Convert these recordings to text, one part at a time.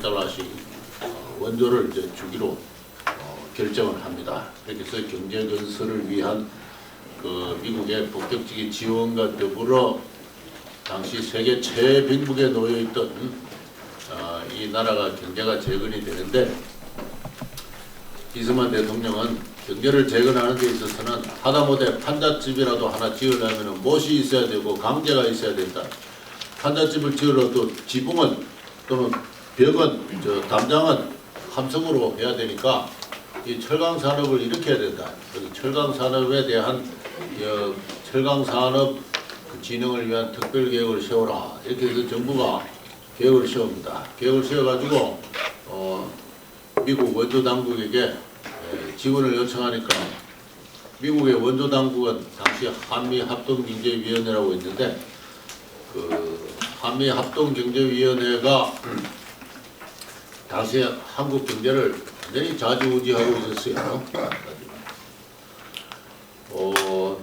달러씩 원조를 이제 주기로 결정을 합니다. 그렇게 해서 경제 건설을 위한 그 미국의 본격적인 지원과 더불어 당시 세계 최빈국에 놓여 있던 이 나라가 경제가 재건이 되는데, 이승만 대통령은 경제를 재건하는 데 있어서는 하다못해 판잣집이라도 하나 지으려면 못이 있어야 되고 강제가 있어야 된다. 판잣집을 지으러도 지붕은 또는 벽은 담장은 함성으로 해야 되니까 이 철강 산업을 일으켜야 된다. 그래서 철강 산업에 대한 철강 산업 진흥을 위한 특별 계획을 세워라. 이렇게 해서 정부가 계획을 세웁니다. 계획을 세워가지고 미국 원조 당국에게 지원을 요청하니까, 미국의 원조 당국은 당시 한미합동경제위원회라고 있는데, 그 한미합동경제위원회가 당시 한국 경제를 완전히 좌지우지하고 있었어요.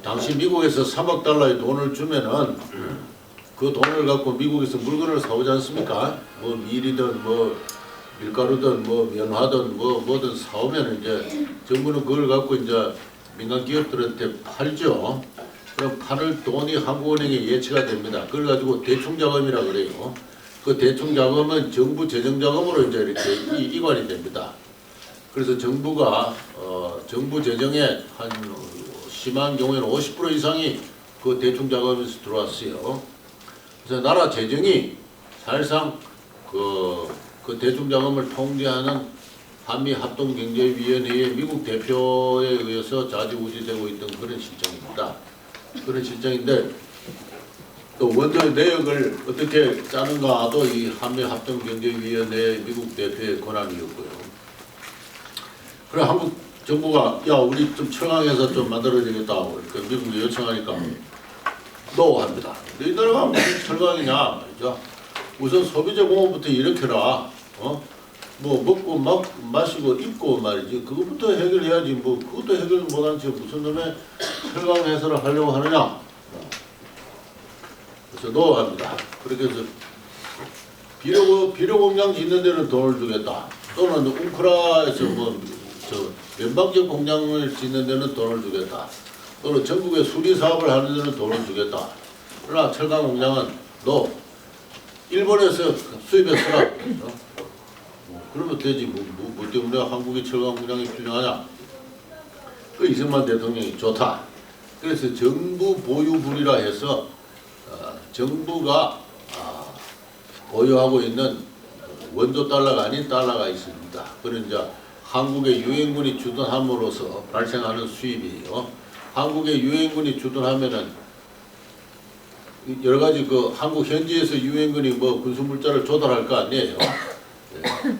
당시 미국에서 3억 달러의 돈을 주면은 그 돈을 갖고 미국에서 물건을 사오지 않습니까? 뭐 밀이든 뭐 밀가루든 뭐 면화든 뭐든 사오면 이제 정부는 그걸 갖고 이제 민간 기업들한테 팔죠. 그럼 파는 돈이 한국은행에 예치가 됩니다. 그걸 가지고 대충 자금이라 그래요. 그 대충 자금은 정부 재정 자금으로 이제 이렇게 이관이 됩니다. 그래서 정부가 정부 재정에 한 심한 경우에는 50% 이상이 그 대충 자금에서 들어왔어요. 그래서 나라 재정이 사실상 그 대충 자금을 통제하는 한미합동경제위원회의 미국 대표에 의해서 좌지우지되고 있던 그런 실정입니다. 그런 실정인데, 또 원조의 내역을 어떻게 짜는가도 이 한미합동경제위원회의 미국 대표의 권한이었고요. 그래 한국 정부가 야 우리 좀 철강해서 좀 만들어야 되겠다. 그러니까 미국이 요청하니까 노 합니다. 이 나라가 무슨 철강이냐 말이죠. 우선 소비재 공업부터 일으켜라. 뭐 먹고 마시고 입고 말이지. 그것부터 해결해야지. 뭐 그것도 해결 못한 채 무슨 놈의 철강 해소를 하려고 하느냐. 그래서 노 합니다. 그렇게 해서 비료 공장 짓는 데는 돈을 주겠다. 또는 웅크라에서 연방적 공장을 짓는 데는 돈을 주겠다. 또는 전국에 수리 사업을 하는 데는 돈을 주겠다. 그러나 철강 공장은 너 일본에서 수입했으라. 그러면 되지. 뭐 때문에 한국의 철강 공장이 필요하냐. 그 이승만 대통령이 좋다. 그래서 정부 보유분이라 해서 정부가 보유하고 있는 원조 달러가 아닌 달러가 있습니다. 그런 이제 한국의 유엔군이 주둔함으로써 발생하는 수입이에요. 한국의 유엔군이 주둔하면은 여러 가지 그 한국 현지에서 유엔군이 뭐 군수물자를 조달할 거 아니에요. 네.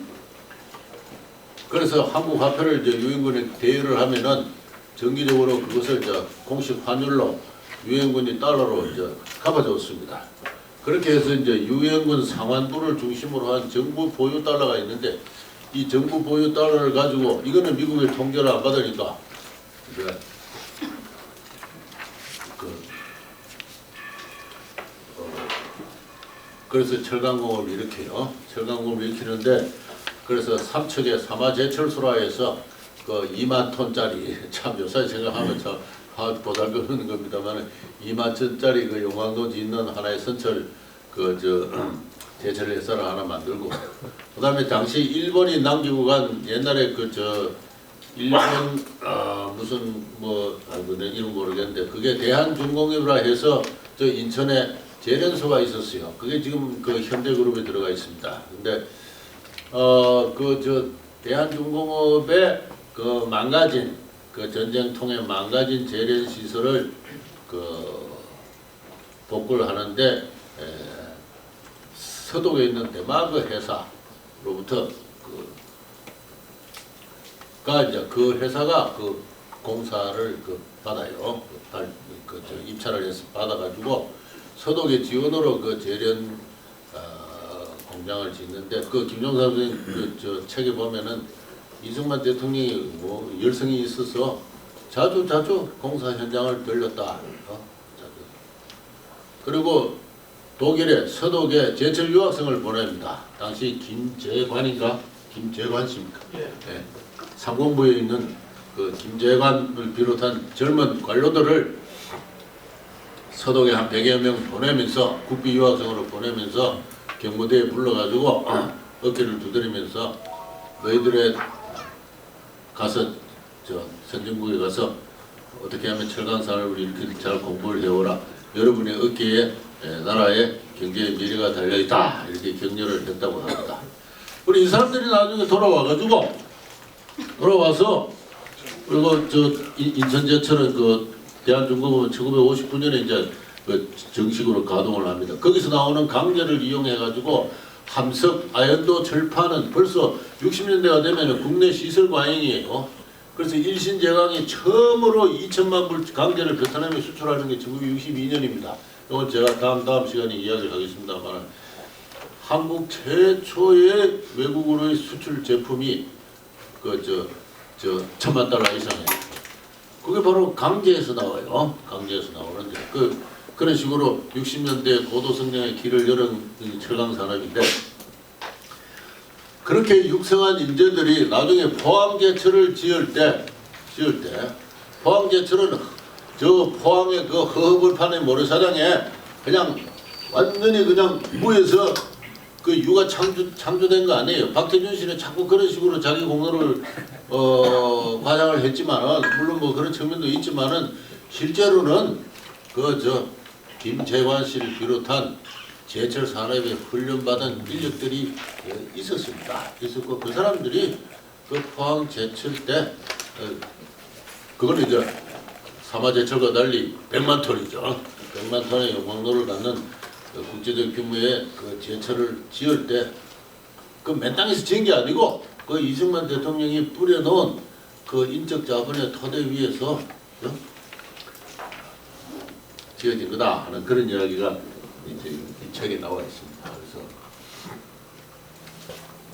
그래서 한국 화폐를 이제 유엔군에 대여를 하면은 정기적으로 그것을 이제 공식 환율로 유엔군이 달러로 이제 갚아줬습니다. 그렇게 해서 이제 유엔군 상환부를 중심으로 한 정부 보유 달러가 있는데, 이 정부 보유 달러를 가지고 이거는 미국의 통제를 안 받으니까 이제 그래서 철강공업을 일으켜요. 철강공업을 일으키는데, 그래서 삼척에 삼화제철소라 해서 그 2만 톤짜리, 참 요새 생각하면 참 보살펴보는 겁니다만 2만 톤짜리 그 용광로 짓는 하나의 선철 제철 회사를 하나 만들고, 그 다음에 당시 일본이 남기고 간 옛날에 일본 무슨 내 이름 모르겠는데 그게 대한중공업이라 해서 저 인천에 제련소가 있었어요. 그게 지금 그 현대그룹에 들어가 있습니다. 근데 대한중공업의 그 망가진 그 전쟁통에 망가진 제련 시설을 복구를 하는데 서독에 있는 대마그 회사로부터 이제 그 회사가 그 공사를 받아요. 입찰을 해서 받아가지고 서독의 지원으로 그 제련 공장을 짓는데, 그 김종사 선생님 책에 보면은 이승만 대통령이 열성이 있어서 자주 공사 현장을 들렸다. 그리고 독일의 서독에 제철 유학생을 보냅니다. 당시 김재관인가? 김재관 씨입니까? 예. 상공부에 있는 그 김재관을 비롯한 젊은 관료들을 서독에 한 100여 명 보내면서 국비 유학생으로 보내면서 경무대에 불러가지고 어깨를 두드리면서 너희들의 가서 선진국에 가서 어떻게 하면 철강 산업을 이렇게 잘 공부를 해오라. 여러분의 어깨에 나라의 경제의 미래가 달려있다. 이렇게 격려를 했다고 합니다. 우리 이 사람들이 나중에 돌아와가지고 그리고 인천제철은 그 대한중공업은 1959년에 이제 그 정식으로 가동을 합니다. 거기서 나오는 강제를 이용해가지고 함석, 아연도, 철파는 벌써 60년대가 되면 국내 시설 과잉이에요. 그래서 일신제강이 처음으로 2천만 불 강제를 베트남에 수출하는 게 1962년입니다. 이건 제가 다음 시간에 이야기를 하겠습니다만 한국 최초의 외국으로의 수출 제품이 그 1,000만 달러 이상이에요. 그게 바로 강제에서 나와요. 강제에서 나오는데 그런 식으로 60년대 고도 성장의 길을 열은 철강 산업인데 그렇게 육성한 인재들이 나중에 포항제철을 지을 때 포항제철은 저 포항의 그 허허벌판의 모래사장에 그냥 완전히 그냥 무에서 그 유가 창조된 거 아니에요. 박태준 씨는 자꾸 그런 식으로 자기 공로를 과장을 했지만은 물론 뭐 그런 측면도 있지만은 실제로는 김재관 씨를 비롯한 제철 산업에 훈련받은 인력들이 있었고 그 사람들이 그 포항 제철 때 그거는 이제 사마제철과 달리 100만 톤이죠. 100만 톤의 용광로를 갖는 국제적 규모의 그 제철을 지을 때 그 맨 땅에서 지은 게 아니고 그 이승만 대통령이 뿌려놓은 그 인적 자본의 토대 위에서 지어진 거다 하는 그런 이야기가 이제 이 책에 나와 있습니다. 그래서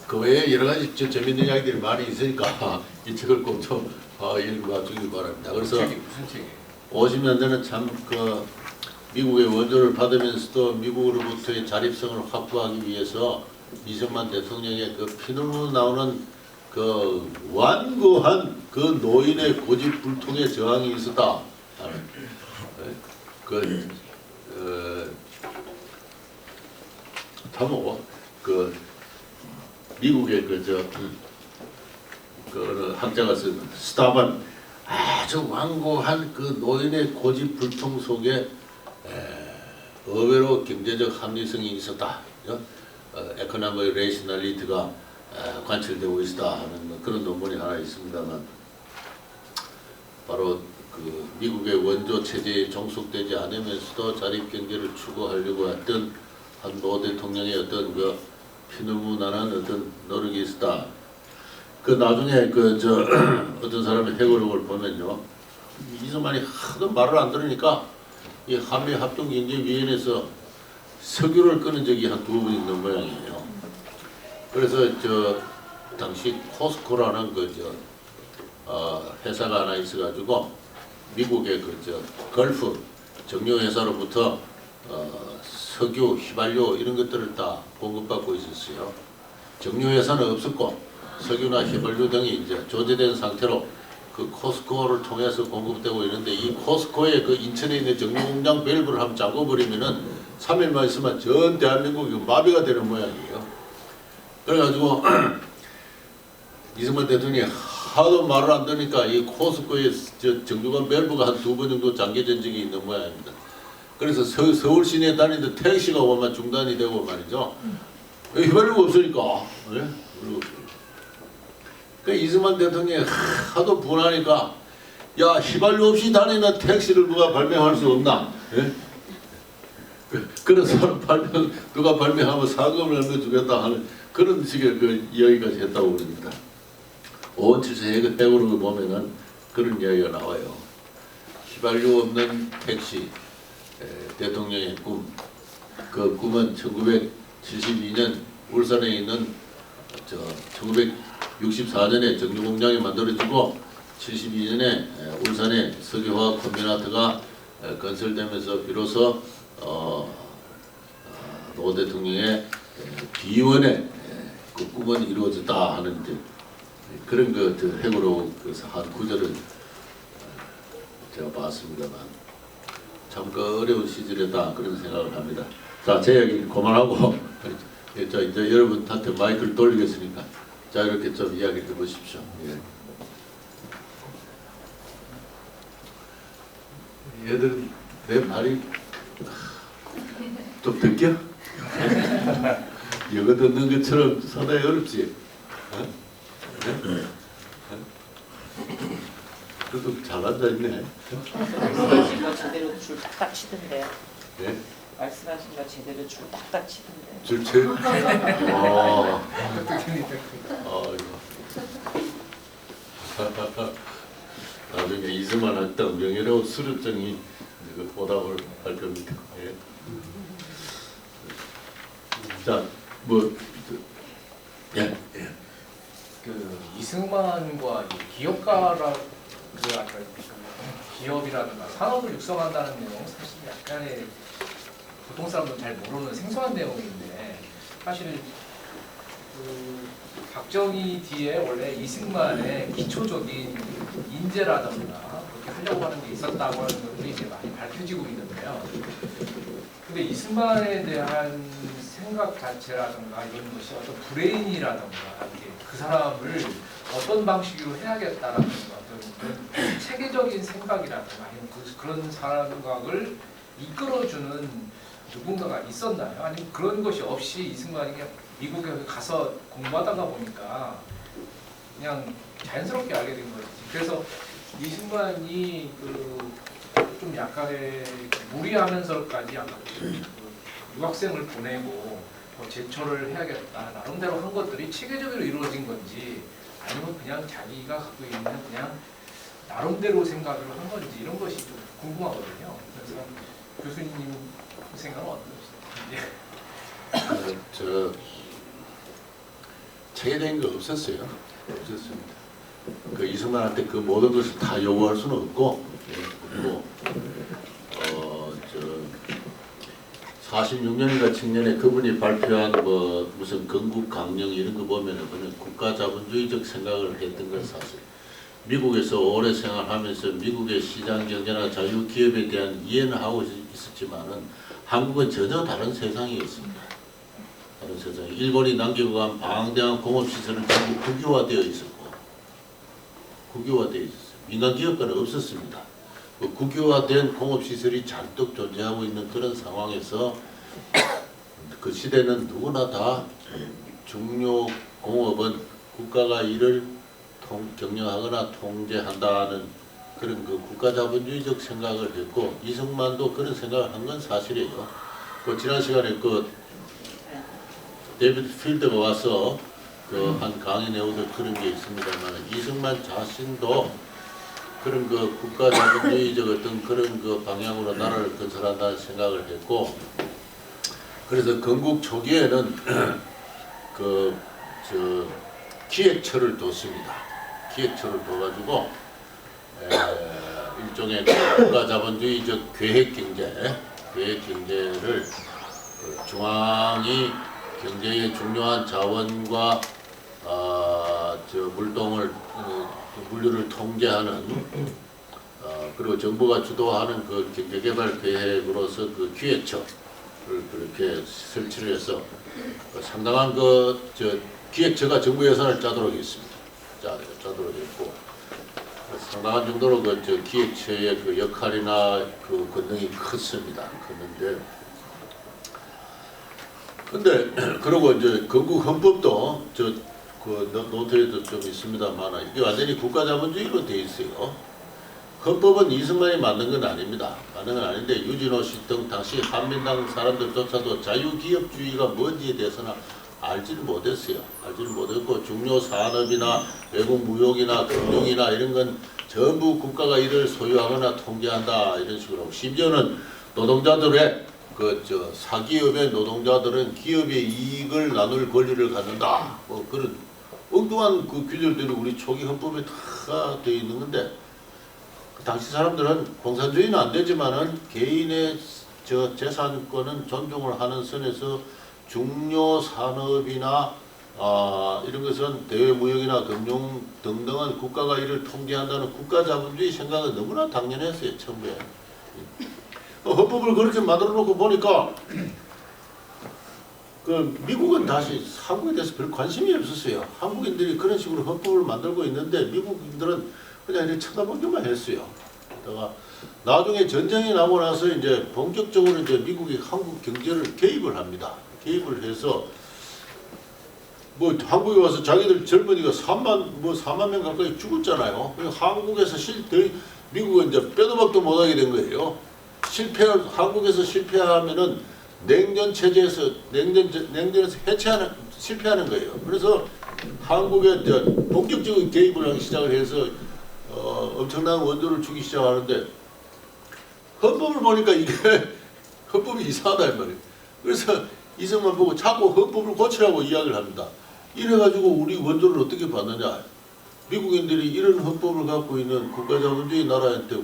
그 외에 여러 가지 재밌는 이야기들이 많이 있으니까 이 책을 꼭 좀 읽어봐 주길 바랍니다. 그래서 50년대는 참 미국의 원조를 받으면서도 미국으로부터의 자립성을 확보하기 위해서 이승만 대통령의 그 피눈물 나오는 그 완고한 그 노인의 고집불통의 저항이 있었다. 미국의 학자가 쓴 스타반 아주 완고한 그 노인의 고집불통 속에 의외로 경제적 합리성이 있었다. 에코노미 레이셔널리티가 관철되고 있다 하는 그런 논문이 하나 있습니다만 바로 그 미국의 원조 체제에 종속되지 않으면서도 자립 경제를 추구하려고 했던 한 노 대통령의 어떤 그 피눈물 나는 어떤 노력이 있었다. 그 나중에 어떤 사람의 해고록을 보면요, 이승만이 하도 말을 안 들으니까 이 한미 합동경제위원회에서 석유를 끄는 적이 한 2번 있는 모양이에요. 그래서 당시 코스코라는 회사가 하나 있어가지고 미국의 걸프 정유회사로부터 석유, 휘발유 이런 것들을 다 공급받고 있었어요. 정유회사는 없었고 석유나 휘발유 등이 이제 조제된 상태로 그 코스코를 통해서 공급되고 있는데 이 코스코의 그 인천에 있는 정유공장 밸브를 한번 잠궈버리면은 3일만 있으면 전 대한민국이 마비가 되는 모양이에요. 그래가지고 이승만 대통령이 하도 말을 안 듣니까 이 코스코의 정유관 밸브가 한 2번 정도 잠겨진 적이 있는 모양입니다. 그래서 서울 시내에 다니는데 택시가 오면 중단이 되고 말이죠. 휘발유가 없으니까. 네? 그 이승만 대통령이 하도 분하니까 야 휘발유 없이 다니는 택시를 누가 발명할 수 없나? 네? 그래서 누가 발명하면 상금을 얼마 주겠다 하는 그런 식의 그 이야기까지 했다고 그럽니다. 557세 해고록을 보면은 그런 이야기가 나와요. 휘발유 없는 택시 대통령의 꿈. 그 꿈은 1972년 울산에 있는 1964년에 정유공장이 만들어지고 72년에 울산에 석유화학 콤비나트가 건설되면서 비로소 노 대통령의 비원의 그 꿈은 이루어졌다 하는 이제 그런 그 핵으로 그래서 한 구절을 제가 봤습니다만 참 그 어려운 시절이다 그런 생각을 합니다. 자, 제 얘기 그만하고 자 이제 여러분한테 마이크를 돌리겠으니까 자 이렇게 좀 이야기를 해보십시오. 예. 얘들 내 말이 좀 듣겨? 영어 듣는 것처럼 상당히 어렵지? 어? 네? 그래도 잘 앉아있네. 말씀하신 거 제대로 줄 딱딱 치던데요. 예? 말씀하신 거 제대로 줄 딱딱 치던데. 줄체? 나중에 이승만 학당 명예로운 수료증이 보답을 할 겁니다. 예. 자, 뭐, 예, 예. 그 이승만과 이 기업가라 그 아까 기업이라든가 산업을 육성한다는 내용은 사실 약간의 보통 사람들은 잘 모르는 생소한 내용인데 사실 그 박정희 뒤에 원래 이승만의 기초적인 인재라든가 그렇게 하려고 하는 게 있었다고 하는 것들이 이제 많이 밝혀지고 있는데요. 근데 이승만에 대한 생각 자체라든가 이런 것이 어떤 브레인이라든가 그 사람을 어떤 방식으로 해야겠다라는 어떤 그런 체계적인 생각이라든가 아니면 그런 생각을 이끌어주는 누군가가 있었나요? 아니면 그런 것이 없이 이승만이 그냥 미국에 가서 공부하다가 보니까 그냥 자연스럽게 알게 된 거지. 그래서 이승만이 좀 약간의 무리하면서까지 약간 유학생을 보내고 제초를 해야겠다 나름대로 한 것들이 체계적으로 이루어진 건지 아니면 그냥 자기가 갖고 있는 그냥 나름대로 생각을 한 건지 이런 것이 좀 궁금하거든요. 그래서 교수님 생각은 어떠세요? 저 체계적인 거 없었어요. 없었습니다. 그 이승만한테 그 모든 것을 다 요구할 수는 없고, 그리고 46년인가 청년에 그분이 발표한 뭐 무슨 건국 강령 이런 거 보면은 그냥 국가 자본주의적 생각을 했던 건 사실. 미국에서 오래 생활하면서 미국의 시장 경제나 자유 기업에 대한 이해는 하고 있었지만은 한국은 전혀 다른 세상이었습니다. 다른 세상. 일본이 남기고 간 방대한 공업시설은 전부 국유화되어 있었고, 국유화되어 있었어요. 민간 기업가는 없었습니다. 그 국유화된 공업시설이 잔뜩 존재하고 있는 그런 상황에서 그 시대는 누구나 다 중요 공업은 국가가 이를 경영하거나 통제한다는 그런 그 국가자본주의적 생각을 했고 이승만도 그런 생각을 한 건 사실이에요. 그 지난 시간에 그 데이비드 필드가 와서 그 한 강의 내용도 그런 게 있습니다만 이승만 자신도 그런 그 국가자본주의적 어떤 그런 그 방향으로 나라를 건설한다는 생각을 했고 그래서 건국 초기에는 기획처를 뒀습니다. 기획처를 둬가지고 일종의 국가자본주의적 계획경제를 중앙이 경제의 중요한 자원과 물류를 통제하는 그리고 정부가 주도하는 그 경제개발 계획으로서 그 기획처를 그렇게 설치를 해서 상당한 기획처가 정부 예산을 짜도록 했습니다. 짜도록 했고 상당한 정도로 기획처의 그 역할이나 그 권능이 컸습니다. 근데 그리고 이제 건국 헌법도 그 노트에도 좀 있습니다만 이게 완전히 국가자본주의로 돼 있어요. 헌법은 이승만이 만든 건 아닙니다. 만든 건 아닌데 유진호 씨 등 당시 한민당 사람들조차도 자유기업주의가 뭔지에 대해서는 알지를 못했어요. 알지를 못했고 중요 산업이나 외국 무역이나 금융이나 이런 건 전부 국가가 이를 소유하거나 통제한다 이런 식으로 심지어는 노동자들의 사기업의 노동자들은 기업의 이익을 나눌 권리를 갖는다. 뭐 그런 엉뚱한 그 규절들이 우리 초기 헌법에 다 되어 있는 건데 그 당시 사람들은 공산주의는 안 되지만은 개인의 저 재산권은 존중을 하는 선에서 중요 산업이나 이런 것은 대외무역이나 금융 등등은 국가가 이를 통제한다는 국가자본주의 생각은 너무나 당연했어요. 처음에. 헌법을 그렇게 만들어 놓고 보니까 그 미국은 다시 한국에 대해서 별 관심이 없었어요. 한국인들이 그런 식으로 헌법을 만들고 있는데 미국인들은 그냥 이렇게 쳐다보기만 했어요. 그러다가 나중에 전쟁이 나고 나서 이제 본격적으로 이제 미국이 한국 경제를 개입을 합니다. 개입을 해서 뭐 한국에 와서 자기들 젊은이가 4만 명 가까이 죽었잖아요. 한국에서 미국은 이제 빼도 박도 못하게 된 거예요. 한국에서 실패하면은 냉전 체제에서 냉전에서 실패하는 거예요. 그래서 한국에 이제 본격적인 개입을 하기 시작을 해서 엄청난 원조를 주기 시작하는데 헌법을 보니까 이게 헌법이 이상하다 이 말이에요. 그래서 이승만 보고 자꾸 헌법을 고치라고 이야기를 합니다. 이래가지고 우리 원조를 어떻게 받느냐. 미국인들이 이런 헌법을 갖고 있는 국가자본주의 나라한테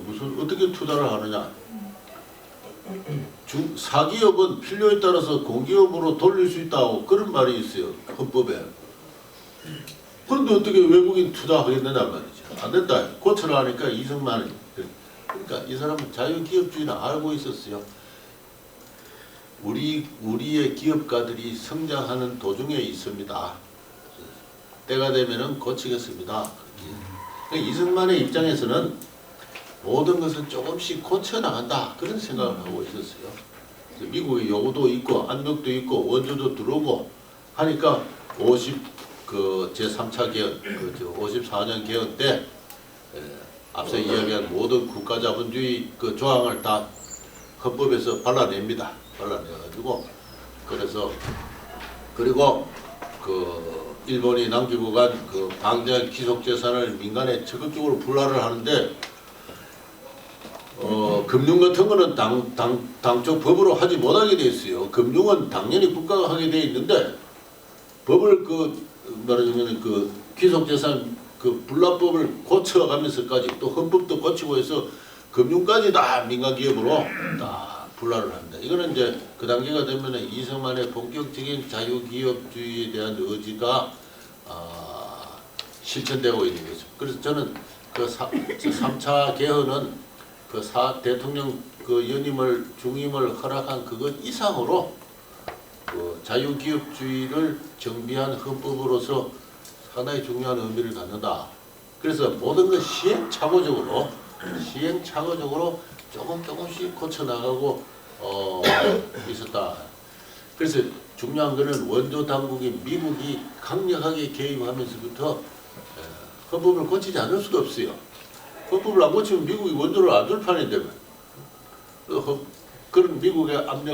어떻게 투자를 하느냐. 사기업은 필요에 따라서 공기업으로 돌릴 수 있다고 그런 말이 있어요. 헌법에. 그런데 어떻게 외국인 투자하겠느냐 말이죠. 안 된다. 고쳐라 하니까 이승만이. 그러니까 이 사람은 자유기업주의는 알고 있었어요. 우리의 기업가들이 성장하는 도중에 있습니다. 때가 되면은 고치겠습니다. 그러니까 이승만의 입장에서는 모든 것은 조금씩 고쳐 나간다 그런 생각을 하고 있었어요. 미국의 요구도 있고 압력도 있고 원조도 들어오고 하니까 제3차 개헌, 54년 개헌 때 앞서 이야기한 모든 국가자본주의 그 조항을 다 헌법에서 발라냅니다. 발라내가지고 그리고 그 일본이 남기고 간 그 방대한 기속재산을 민간에 적극적으로 분할을 하는데 금융 같은 거는 당초 법으로 하지 못하게 돼 있어요. 금융은 당연히 국가가 하게 돼 있는데 법을 말하자면 그 귀속재산 그 분납법을 고쳐가면서까지 또 헌법도 고치고 해서 금융까지 다 민간기업으로 다 분할을 합니다. 이거는 이제 그 단계가 되면 이승만의 본격적인 자유기업주의에 대한 의지가 실천되고 있는 거죠. 그래서 저는 그 3차 개헌은 그 대통령 그 중임을 허락한 그것 이상으로 그 자유기업주의를 정비한 헌법으로서 상당히 중요한 의미를 갖는다. 그래서 모든 것 시행착오적으로 조금씩 고쳐나가고 있었다. 그래서 중요한 것은 원조 당국인 미국이 강력하게 개입하면서부터 헌법을 고치지 않을 수가 없어요. 헌법을 안 고치면 미국이 원조를 안 줄 판인데 그런 미국의 압력